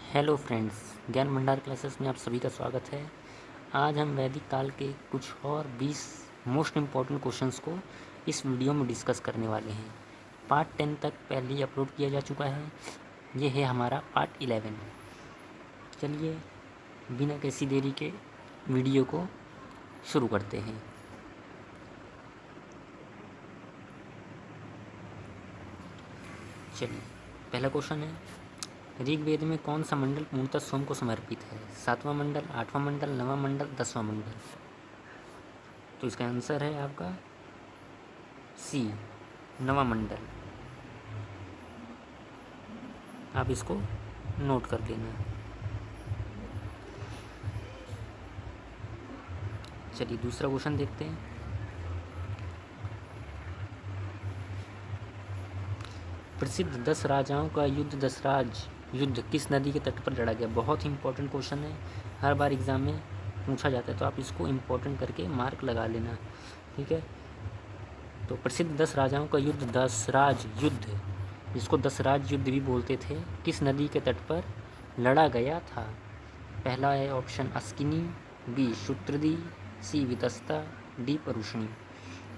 Hello friends, ज्ञान भंडार classes में आप सभी का स्वागत है। आज हम वैदिक काल के कुछ और 20 मोस्ट इम्पॉर्टेंट क्वेश्चंस को इस वीडियो में डिस्कस करने वाले हैं। पार्ट 10 तक पहले ही अपलोड किया जा चुका है। ये है हमारा पार्ट 11। चलिए बिना किसी देरी के वीडियो को शुरू करते हैं। चलिए पहला क्वेश्चन है, ऋग्वेद में कौन सा मंडल पूर्णतः सोम को समर्पित है? 7वां मंडल, 8वां मंडल, 9वां मंडल, 10वां मंडल? तो इसका आंसर है आपका सी, 9वां मंडल। आप इसको नोट कर लेना। चलिए दूसरा क्वेश्चन देखते हैं। प्रसिद्ध 10 राजाओं का युद्ध दसराज युद्ध किस नदी के तट पर लड़ा गया? बहुत ही इंपॉर्टेंट क्वेश्चन है, हर बार एग्जाम में पूछा जाता है, तो आप इसको इम्पोर्टेंट करके मार्क लगा लेना, ठीक है। तो प्रसिद्ध 10 राजाओं का युद्ध दसराज युद्ध, जिसको दसराज युद्ध भी बोलते थे, किस नदी के तट पर लड़ा गया था? पहला है ऑप्शन अस्किनी, बी शुत्रदी, सी वितस्ता, डी परुष्णी।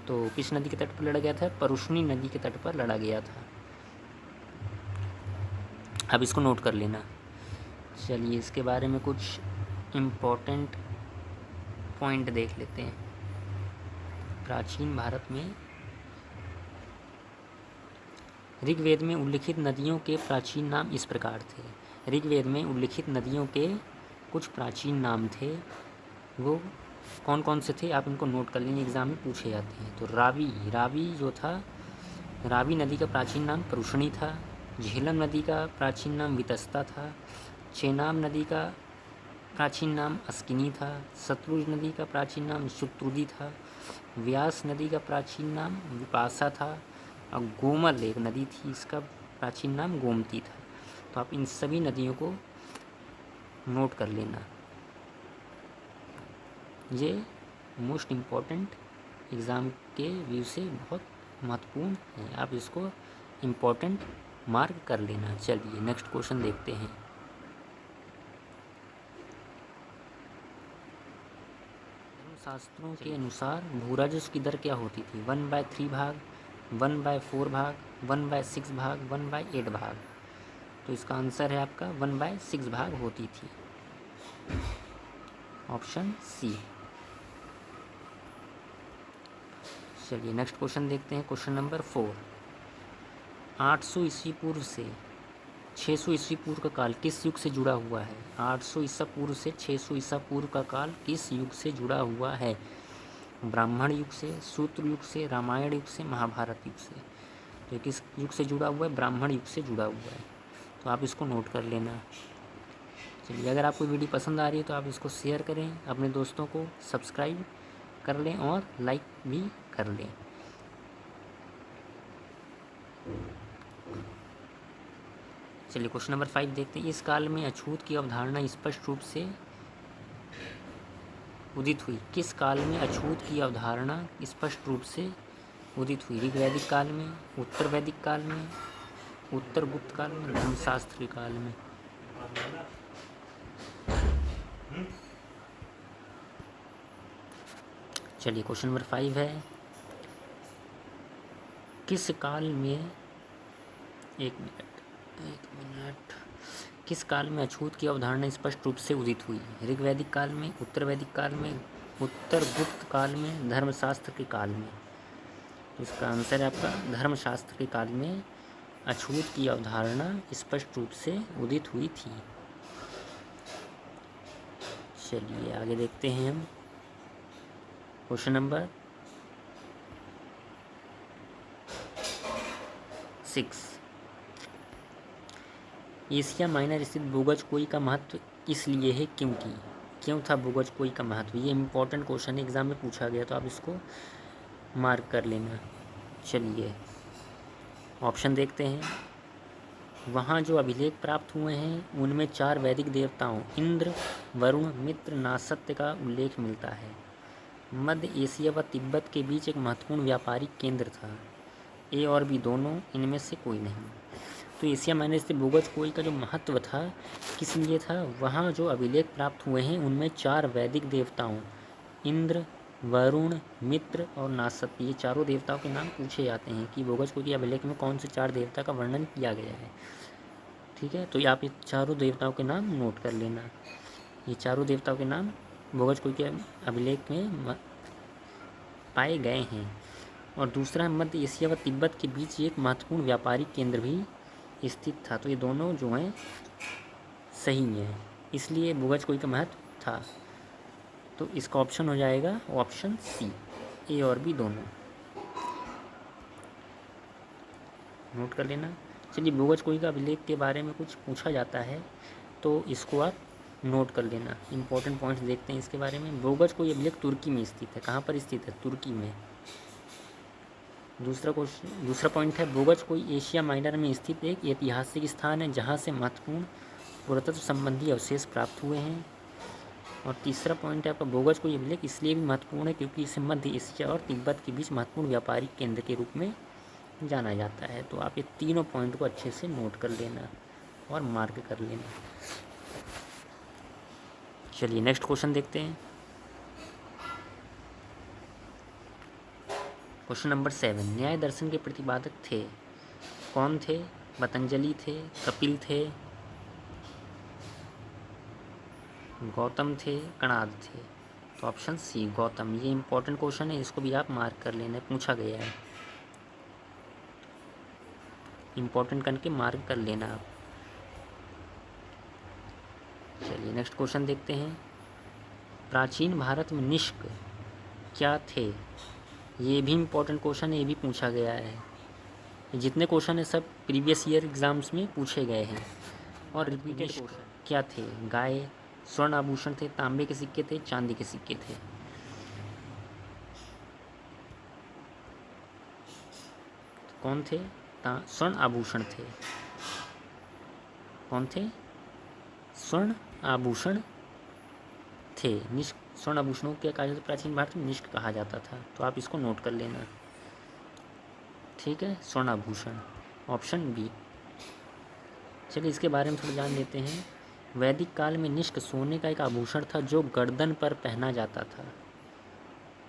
तो किस नदी के तट पर लड़ा गया था? परुष्णी नदी के तट पर लड़ा गया था। अब इसको नोट कर लेना। चलिए इसके बारे में कुछ इम्पोर्टेंट पॉइंट देख लेते हैं। प्राचीन भारत में ऋग्वेद में उल्लिखित नदियों के प्राचीन नाम इस प्रकार थे। ऋग्वेद में उल्लिखित नदियों के कुछ प्राचीन नाम थे, वो कौन कौन से थे? आप इनको नोट कर लेंगे, एग्जाम में पूछे जाते हैं। तो रावी जो था, रावी नदी का प्राचीन नाम परुष्णी था। झेलम नदी का प्राचीन नाम वितस्ता था। चेनाब नदी का प्राचीन नाम अस्किनी था। सतलुज नदी का प्राचीन नाम शुत्रुदी था। व्यास नदी का प्राचीन नाम विपासा था। और गोमल एक नदी थी, इसका प्राचीन नाम गोमती था। तो आप इन सभी नदियों को नोट कर लेना। ये मोस्ट इम्पॉर्टेंट एग्ज़ाम के व्यू से बहुत महत्वपूर्ण है, आप इसको इम्पॉर्टेंट मार्क कर लेना। चलिए नेक्स्ट क्वेश्चन देखते हैं। धर्मशास्त्रों के अनुसार भूराजस्व की दर क्या होती थी? 1/3 भाग, 1/4 भाग, 1/6 भाग, 1/8 भाग? तो इसका आंसर है आपका 1/6 भाग होती थी, ऑप्शन सी। चलिए नेक्स्ट क्वेश्चन देखते हैं। क्वेश्चन नंबर 4, 800 ईस्वी पूर्व से 600 ईस्वी पूर्व का काल किस युग से जुड़ा हुआ है? 800 ईसा पूर्व से 600 ईसा पूर्व का काल किस युग से जुड़ा हुआ है? ब्राह्मण युग से, सूत्र युग से, रामायण युग से, महाभारत युग से? तो किस युग से जुड़ा हुआ है? ब्राह्मण युग से जुड़ा हुआ है। तो आप इसको नोट कर लेना। चलिए अगर आपको वीडियो पसंद आ रही है तो आप इसको शेयर करें, अपने दोस्तों को सब्सक्राइब कर लें और लाइक भी कर लें। चलिए क्वेश्चन नंबर 5 देखते हैं। इस काल में अछूत की अवधारणा स्पष्ट रूप से उदित हुई? किस काल में अछूत की अवधारणा स्पष्ट रूप से उदित हुई? ऋग्वैदिक काल में, उत्तर वैदिक काल में, उत्तर गुप्त काल में, धर्मशास्त्र काल में? चलिए क्वेश्चन नंबर 5 है, किस काल में एक मिनट किस काल में अछूत की अवधारणा स्पष्ट रूप से उदित हुई? ऋग्वैदिक काल में, उत्तर वैदिक काल में, उत्तर गुप्त काल में, धर्मशास्त्र के काल में? तो इसका आंसर है आपका धर्मशास्त्र के काल में अछूत की अवधारणा स्पष्ट रूप से उदित हुई थी। चलिए आगे देखते हैं हम। क्वेश्चन नंबर 6, एशिया माइनर स्थित बोगजकोई का महत्व इसलिए है क्योंकि? क्यों था बोगजकोई का महत्व? ये इंपॉर्टेंट क्वेश्चन एग्जाम में पूछा गया, तो आप इसको मार्क कर लेना। चलिए ऑप्शन देखते हैं। वहाँ जो अभिलेख प्राप्त हुए हैं उनमें 4 वैदिक देवताओं इंद्र, वरुण, मित्र, नासत्य का उल्लेख मिलता है। मध्य एशिया व तिब्बत के बीच एक महत्वपूर्ण व्यापारिक केंद्र था। ए और बी दोनों, इनमें से कोई नहीं। तो एशिया माइनर स्थित भूगर्भ कुएं का जो महत्व था किस लिए था, वहाँ जो अभिलेख प्राप्त हुए हैं उनमें 4 वैदिक देवताओं इंद्र, वरुण, मित्र और नासत, ये चारों देवताओं के नाम पूछे जाते हैं कि भूगर्भ कुएं के अभिलेख में कौन से 4 देवता का वर्णन किया गया है। ठीक है, तो आप ये चारों देवताओं के नाम नोट कर लेना। ये चारों देवताओं के नाम भूगर्भ कुएं के अभिलेख में पाए गए हैं। और दूसरा, मध्य एशिया व तिब्बत के बीच एक महत्वपूर्ण व्यापारिक केंद्र भी स्थित था। तो ये दोनों जो हैं सही हैं, इसलिए भूगर्भ कुएं का महत्व था। तो इसका ऑप्शन हो जाएगा ऑप्शन सी, ए और बी दोनों। नोट कर लेना। चलिए, भूगर्भ कुएं का अभिलेख के बारे में कुछ पूछा जाता है तो इसको आप नोट कर लेना। इंपॉर्टेंट पॉइंट्स देखते हैं इसके बारे में। भूगर्भ कुएं अभिलेख तुर्की में स्थित है। कहाँ पर स्थित है? तुर्की में। दूसरा पॉइंट है, भूगर्भ कुएं एशिया माइनर में स्थित एक ऐतिहासिक स्थान है जहाँ से महत्वपूर्ण पुरातत्व संबंधी अवशेष प्राप्त हुए हैं। और तीसरा पॉइंट है आपका, भूगर्भ कुएं अभिलेख इसलिए भी महत्वपूर्ण है क्योंकि इसे मध्य एशिया और तिब्बत के बीच महत्वपूर्ण व्यापारिक केंद्र के रूप में जाना जाता है। तो आप ये तीनों पॉइंट को अच्छे से नोट कर लेना और मार्क कर लेना। चलिए नेक्स्ट क्वेश्चन देखते हैं। क्वेश्चन नंबर 7, न्याय दर्शन के प्रतिपादक थे कौन थे? पतंजलि थे, कपिल थे, गौतम थे, कणाद थे। तो ऑप्शन सी गौतम। ये इंपॉर्टेंट क्वेश्चन है, इसको भी आप मार्क कर लेना, पूछा गया है। इंपॉर्टेंट करके मार्क कर लेना आप। चलिए नेक्स्ट क्वेश्चन देखते हैं। प्राचीन भारत में निष्क क्या थे? ये भी इंपॉर्टेंट क्वेश्चन है, ये भी पूछा गया है। जितने क्वेश्चन है सब प्रीवियस ईयर एग्जाम्स में पूछे गए हैं और रिपीटेड क्वेश्चन। क्या थे? गाय, स्वर्ण आभूषण थे, तांबे के सिक्के थे, चांदी के सिक्के थे। तो कौन थे? स्वर्ण आभूषण थे। कौन थे? स्वर्ण आभूषण थे। निष्क स्वर्ण आभूषणों के कहा जाता, प्राचीन भारत में निष्क कहा जाता था। तो आप इसको नोट कर लेना। ठीक है, स्वर्ण आभूषण, ऑप्शन बी। चलिए इसके बारे में थोड़ा जान लेते हैं। वैदिक काल में निष्क सोने का एक आभूषण था जो गर्दन पर पहना जाता था।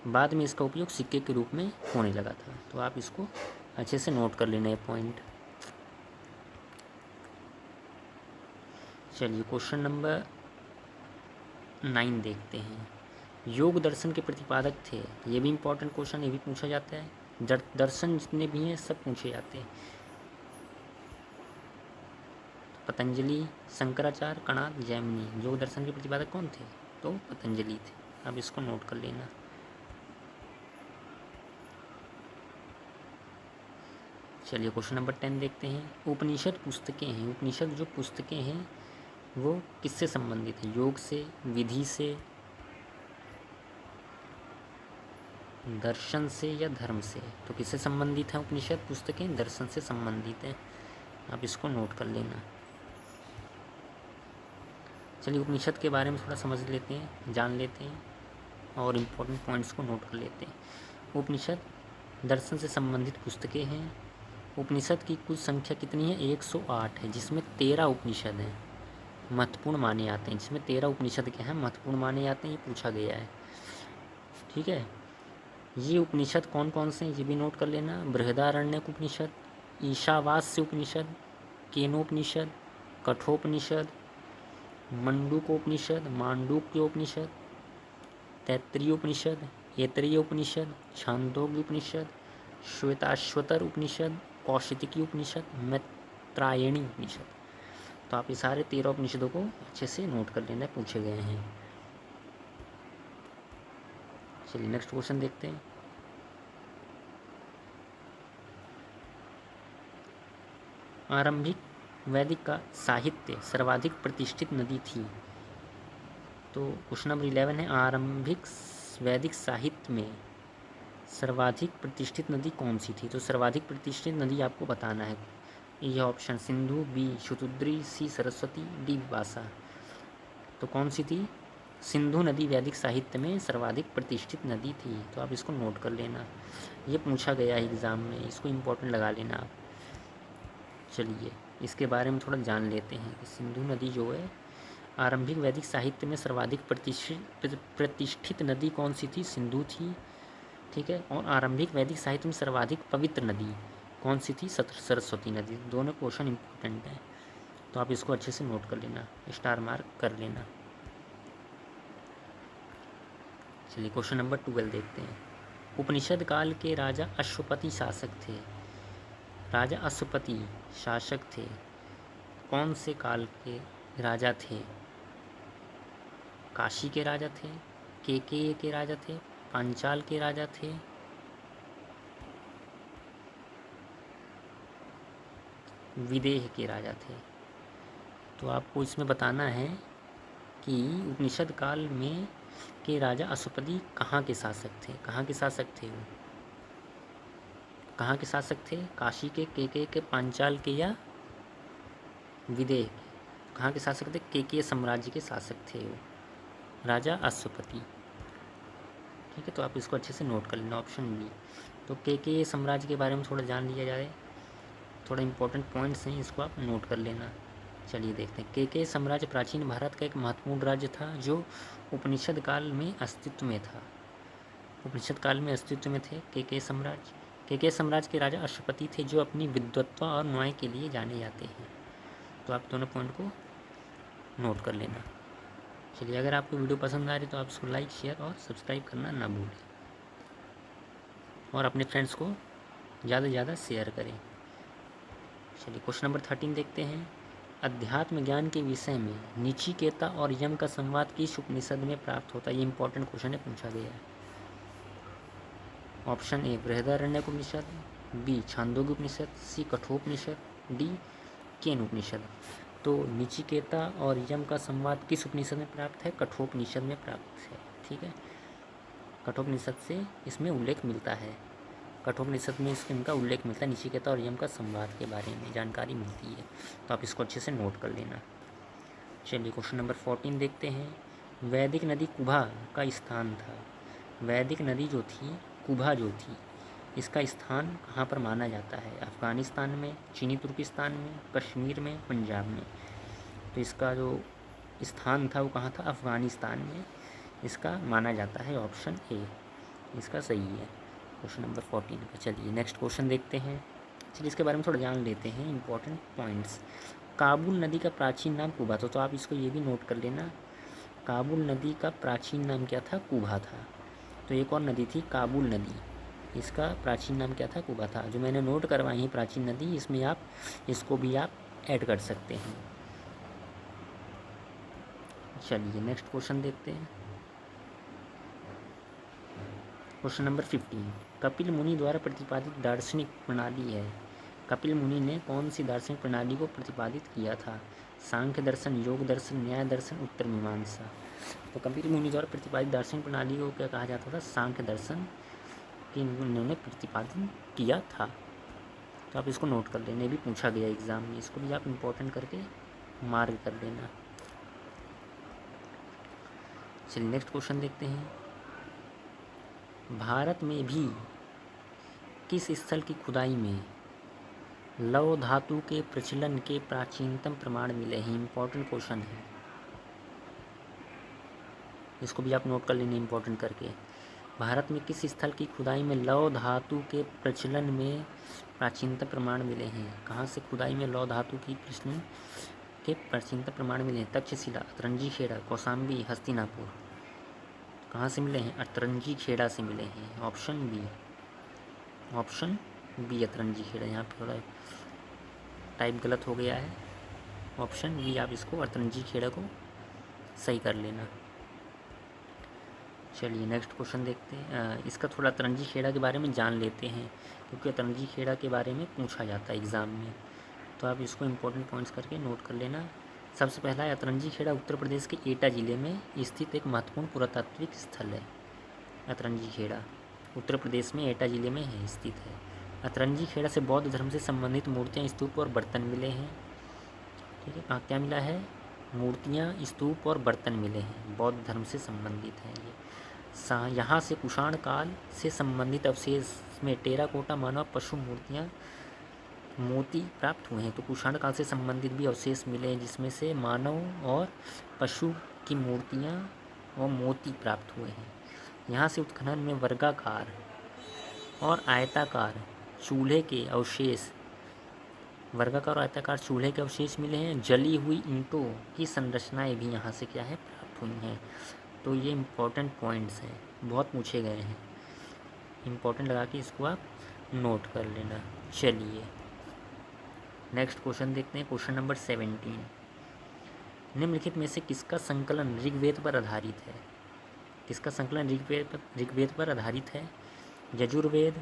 बाद में इसका उपयोग सिक्के के रूप में होने लगा था। तो आप इसको अच्छे से नोट कर लेना है पॉइंट। चलिए क्वेश्चन नंबर 9 देखते हैं। योग दर्शन के प्रतिपादक थे। ये भी इंपॉर्टेंट क्वेश्चन, ये भी पूछा जाता है। दर्शन जितने भी हैं सब पूछे जाते हैं। पतंजलि, शंकराचार्य, कणाद, जैमिनी। योग दर्शन के प्रतिपादक कौन थे? तो पतंजलि थे। अब इसको नोट कर लेना। चलिए क्वेश्चन नंबर 10 देखते हैं। उपनिषद पुस्तकें हैं। उपनिषद जो पुस्तकें हैं वो किससे संबंधित है? योग से, विधि से, दर्शन से या धर्म से? तो किससे संबंधित है उपनिषद पुस्तकें? दर्शन से संबंधित है। आप इसको नोट कर लेना। चलिए उपनिषद के बारे में थोड़ा समझ लेते हैं, जान लेते हैं और इम्पोर्टेंट पॉइंट्स को नोट कर लेते हैं। उपनिषद दर्शन से संबंधित पुस्तकें हैं। उपनिषद की कुल संख्या कितनी है? 108 है, जिसमें 13 उपनिषद हैं महत्वपूर्ण माने जाते हैं। जिसमें 13 उपनिषद क्या हैं? महत्वपूर्ण माने जाते हैं। ये पूछा गया है। ठीक है, ये उपनिषद कौन कौन से हैं ये भी नोट कर लेना। बृहदारण्यक उपनिषद, ईशावास्य उपनिषद, केनोपनिषद, कठोपनिषद, मंडूकोपनिषद, मांडूक्योपनिषद, तैत्तरीयोपनिषद, ऐतरेयोपनिषद, छांदोग्योपनिषद, श्वेताश्वतर उपनिषद, कौशिकी उपनिषद, मैत्रायणी उपनिषद। तो आप ये सारे 13 उपनिषदों को अच्छे से नोट कर लेना, पूछे गए हैं। चलिए नेक्स्ट क्वेश्चन देखते हैं। आरंभिक वैदिक का साहित्य सर्वाधिक प्रतिष्ठित नदी थी। तो क्वेश्चन नंबर 11 है, आरंभिक वैदिक साहित्य में सर्वाधिक प्रतिष्ठित नदी कौन सी थी? तो सर्वाधिक प्रतिष्ठित नदी आपको बताना है। यह ऑप्शन सिंधु, बी शतुद्री, सी सरस्वती, डी विपाशा। तो कौन सी थी? सिंधु नदी वैदिक साहित्य में सर्वाधिक प्रतिष्ठित नदी थी। तो आप इसको नोट कर लेना, ये पूछा गया है एग्ज़ाम में, इसको इम्पोर्टेंट लगा लेना आप। चलिए इसके बारे में थोड़ा जान लेते हैं कि सिंधु नदी जो है आरंभिक वैदिक साहित्य में सर्वाधिक प्रतिष्ठित नदी कौन सी थी? सिंधु थी। ठीक है, और आरंभिक वैदिक साहित्य में सर्वाधिक पवित्र नदी कौन सी थी? सरस्वती नदी। दोनों क्वेश्चन इंपॉर्टेंट हैं, तो आप इसको अच्छे से नोट कर लेना, स्टार मार्क कर लेना। चलिए क्वेश्चन नंबर 12 देखते हैं। उपनिषद काल के राजा अश्वपति शासक थे। राजा अश्वपति शासक थे, कौन से काल के राजा थे? काशी के राजा थे, केकेय के राजा थे, पांचाल के राजा थे, विदेह के राजा थे। तो आपको इसमें बताना है कि उपनिषद काल में के राजा अश्वपति कहाँ के शासक थे? कहाँ के शासक थे वो? कहाँ के शासक थे? काशी के, केकेय के, पांचाल के या विदेह के? कहाँ के शासक थे? केकेय साम्राज्य के शासक थे वो, राजा अश्वपति। ठीक है, तो आप इसको अच्छे से नोट कर लेना, ऑप्शन बी। तो केकेय साम्राज्य के बारे में थोड़ा जान लिया जाए, थोड़ा इंपॉर्टेंट पॉइंट्स हैं, इसको आप नोट कर लेना। चलिए देखते हैं। केकेय साम्राज्य प्राचीन भारत का एक महत्वपूर्ण राज्य था जो उपनिषद काल में अस्तित्व में था। उपनिषद काल में अस्तित्व में थे केकेय साम्राज्य। केकेय साम्राज्य के राजा अश्वपति थे जो अपनी विद्वत्ता और न्याय के लिए जाने जाते हैं। तो आप दोनों पॉइंट को नोट कर लेना। चलिए अगर आपको वीडियो पसंद आ रही तो आप इसको लाइक, शेयर और सब्सक्राइब करना ना भूलें, और अपने फ्रेंड्स को ज़्यादा से ज़्यादा शेयर करें। चलिए क्वेश्चन नंबर 13 देखते हैं। अध्यात्म ज्ञान के विषय में निचिकेता और यम का संवाद किस उपनिषद में प्राप्त होता है? ये इंपॉर्टेंट क्वेश्चन है, पूछा गया है। Option A Brihadaranyaka Upanishad, B Chandogya Upanishad, C Kathopanishad, D Kena Upanishad. तो निचिकेता और यम का संवाद किस उपनिषद में प्राप्त है? कठोपनिषद में प्राप्त है। ठीक है, कठोपनिषद से इसमें उल्लेख मिलता है, कठोपनिषद में इनका उल्लेख मिलता है, निचिकेता और यम का संवाद के बारे में जानकारी मिलती है। तो आप इसको अच्छे से नोट कर लेना। चलिए क्वेश्चन नंबर 14 देखते हैं। वैदिक नदी कुभा का स्थान था। वैदिक नदी जो थी, कुभा जो थी, इसका स्थान कहाँ पर माना जाता है? अफ़गानिस्तान में, चीनी तुर्किस्तान में, कश्मीर में, पंजाब में। तो इसका जो स्थान था वो कहाँ था? अफ़गानिस्तान में इसका माना जाता है। ऑप्शन ए इसका सही है, क्वेश्चन नंबर 14 का। चलिए नेक्स्ट क्वेश्चन देखते हैं। चलिए इसके बारे में थोड़ा जान लेते हैं, इंपॉर्टेंट पॉइंट्स। काबुल नदी का प्राचीन नाम कुभा था। तो आप इसको ये भी नोट कर लेना, काबुल नदी का प्राचीन नाम क्या था? कुभा था। तो एक और नदी थी काबुल नदी, इसका प्राचीन नाम क्या था? कुभा था। जो मैंने नोट करवाई है प्राचीन नदी, इसमें आप इसको भी आप ऐड कर सकते हैं। चलिए नेक्स्ट क्वेश्चन देखते हैं। Question number 15। कपिल मुनि द्वारा प्रतिपादित दार्शनिक प्रणाली है। कपिल मुनि ने कौन सी दार्शनिक प्रणाली को प्रतिपादित किया था? सांख्य दर्शन, योग दर्शन, न्याय दर्शन, उत्तर मीमांसा। तो कपिल मुनि द्वारा प्रतिपादित दार्शनिक प्रणाली को क्या कहा जाता था? सांख्य दर्शन की इन्होंने प्रतिपादन किया था। तो आप इसको नोट कर लेना, भी पूछा गया एग्जाम में, इसको भी आप इम्पोर्टेंट करके मार्क कर लेना। चलिए नेक्स्ट क्वेश्चन देखते हैं। भारत में भी किस स्थल की खुदाई में लौह धातु के प्रचलन के प्राचीनतम प्रमाण मिले हैं? इंपॉर्टेंट क्वेश्चन है, इसको भी आप नोट कर लेना इंपॉर्टेंट करके। भारत में किस स्थल की खुदाई में लौह धातु के प्रचलन में प्राचीनतम प्रमाण मिले हैं? कहाँ से खुदाई में लौह धातु की प्रचलन के प्राचीनतम प्रमाण मिले हैं? तक्षशिला, अतरंजी खेड़ा, कौशाम्बी, हस्तिनापुर। कहाँ से मिले हैं? अतरंजी खेड़ा से मिले हैं। Option B, option B Atranji Khera. यहाँ पे थोड़ा टाइप गलत हो गया है, ऑप्शन बी आप इसको अतरंजी खेड़ा को सही कर लेना। चलिए नेक्स्ट क्वेश्चन देखते हैं। इसका थोड़ा अतरंजी खेड़ा के बारे में जान लेते हैं, क्योंकि अतरंजी खेड़ा के बारे में पूछा जाता है एग्ज़ाम में। तो आप इसको इंपॉर्टेंट पॉइंट्स करके नोट कर लेना। सबसे पहला है अतरंजी खेड़ा उत्तर प्रदेश के एटा ज़िले में स्थित एक महत्वपूर्ण पुरातात्विक स्थल है। अतरंजी खेड़ा उत्तर प्रदेश में एटा ज़िले में है, स्थित है। अतरंजी खेड़ा से बौद्ध धर्म से संबंधित मूर्तियाँ, स्तूप और बर्तन मिले हैं। ठीक है, कहाँ क्या मिला है? मूर्तियाँ, स्तूप और बर्तन मिले हैं, बौद्ध धर्म से संबंधित हैं ये। यहाँ से कुषाण काल से संबंधित अवशेष में टेराकोटा मानव पशु मूर्तियाँ मोती प्राप्त हुए हैं। तो कुषाण काल से संबंधित भी अवशेष मिले हैं जिसमें से मानव और पशु की मूर्तियाँ और मोती प्राप्त हुए हैं। यहाँ से उत्खनन में वर्गाकार और आयताकार चूल्हे के अवशेष वर्गाकार और आयताकार चूल्हे के अवशेष मिले हैं। जली हुई ईंटों की संरचनाएं भी यहाँ से क्या है प्राप्त हुई हैं। तो ये इम्पोर्टेंट पॉइंट्स हैं, बहुत पूछे गए हैं, इम्पोर्टेंट लगा के इसको आप नोट कर लेना। चलिए नेक्स्ट क्वेश्चन देखते हैं, क्वेश्चन नंबर 17। निम्नलिखित में से किसका संकलन ऋग्वेद पर आधारित है? किसका संकलन ऋग्वेद पर आधारित है? यजुर्वेद,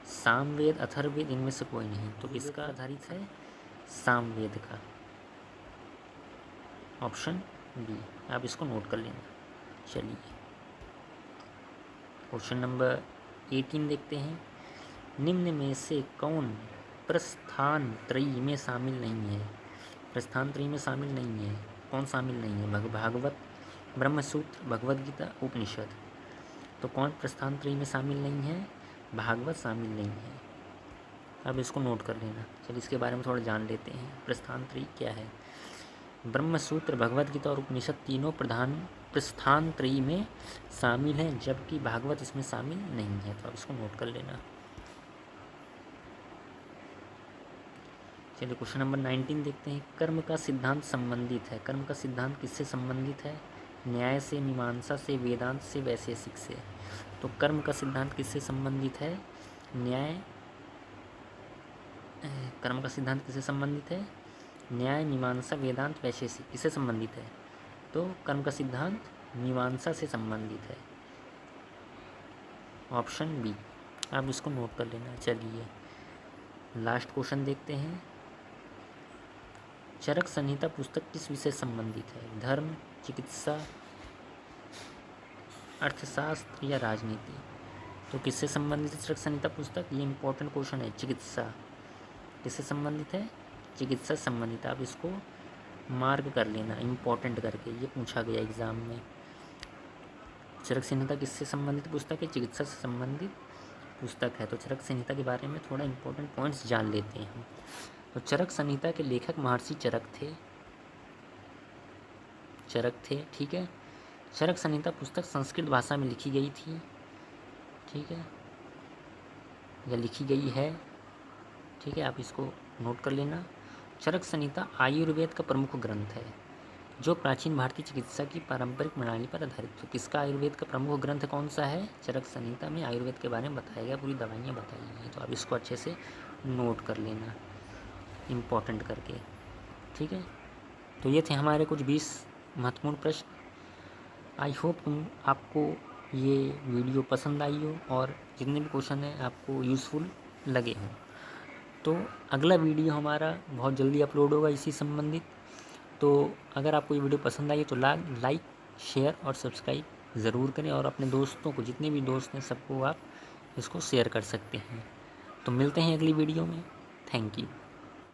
सामवेद, अथर्ववेद, इनमें से कोई नहीं। तो किसका आधारित है? सामवेद का, ऑप्शन बी। आप इसको नोट कर लेना। चलिए क्वेश्चन नंबर 18 देखते हैं। निम्न में से कौन प्रस्थान त्रयी में शामिल नहीं है? प्रस्थान त्रयी में शामिल नहीं है, कौन शामिल नहीं है? भागवत, ब्रह्मसूत्र, भगवद गीता, उपनिषद। तो कौन प्रस्थान त्रयी में शामिल नहीं है? भागवत शामिल नहीं है। अब इसको नोट कर लेना। चलिए इसके बारे में थोड़ा जान लेते हैं। प्रस्थान त्रयी क्या है? ब्रह्मसूत्र, भगवद गीता और उपनिषद तीनों प्रस्थान त्रयी में शामिल हैं, जबकि भागवत इसमें शामिल नहीं है। तो आप इसको नोट कर लेना। चलिए क्वेश्चन नंबर 19 देखते हैं। कर्म का सिद्धांत संबंधित है। कर्म का सिद्धांत किससे संबंधित है? न्याय से, मीमांसा से, वेदांत से, वैशेषिक से। तो कर्म का सिद्धांत किससे संबंधित है? कर्म का सिद्धांत किससे संबंधित है? न्याय, मीमांसा, वेदांत, वैशेषिक, किससे संबंधित है? तो कर्म का सिद्धांत मीमांसा से संबंधित है, ऑप्शन बी। आप इसको नोट कर लेना। चलिए लास्ट क्वेश्चन देखते हैं। चरक संहिता पुस्तक किस विषय से संबंधित है? धर्म, चिकित्सा, अर्थशास्त्र या राजनीति। तो किससे संबंधित है चरक संहिता पुस्तक? ये इंपॉर्टेंट क्वेश्चन है। चिकित्सा, किससे संबंधित है? चिकित्सा से संबंधित। आप इसको मार्क कर लेना इम्पोर्टेंट करके, ये पूछा गया एग्जाम में। चरक संहिता किससे संबंधित पुस्तक है? चिकित्सा से संबंधित पुस्तक है। तो चरक संहिता के बारे में थोड़ा इंपॉर्टेंट पॉइंट्स जान लेते हैं हम। तो चरक संहिता के लेखक महर्षि चरक थे, ठीक है। चरक संहिता पुस्तक संस्कृत भाषा में लिखी गई थी, ठीक है, या लिखी गई है, ठीक है। आप इसको नोट कर लेना। चरक संहिता आयुर्वेद का प्रमुख ग्रंथ है, जो प्राचीन भारतीय चिकित्सा की पारंपरिक प्रणाली पर आधारित। तो किसका आयुर्वेद का प्रमुख ग्रंथ कौन सा है? चरक संहिता में आयुर्वेद के बारे में बताया गया, पूरी दवाइयाँ बताई गई। तो आप इसको अच्छे से नोट कर लेना इम्पोर्टेंट करके, ठीक है। तो ये थे हमारे कुछ 20 महत्वपूर्ण प्रश्न। आई होप आपको ये वीडियो पसंद आई हो और जितने भी क्वेश्चन हैं आपको यूज़फुल लगे हों। तो अगला वीडियो हमारा बहुत जल्दी अपलोड होगा इसी संबंधित। तो अगर आपको ये वीडियो पसंद आई तो लाइक, शेयर और सब्सक्राइब ज़रूर करें, और अपने दोस्तों को, जितने भी दोस्त हैं सबको आप इसको शेयर कर सकते हैं। तो मिलते हैं अगली वीडियो में। Thank you.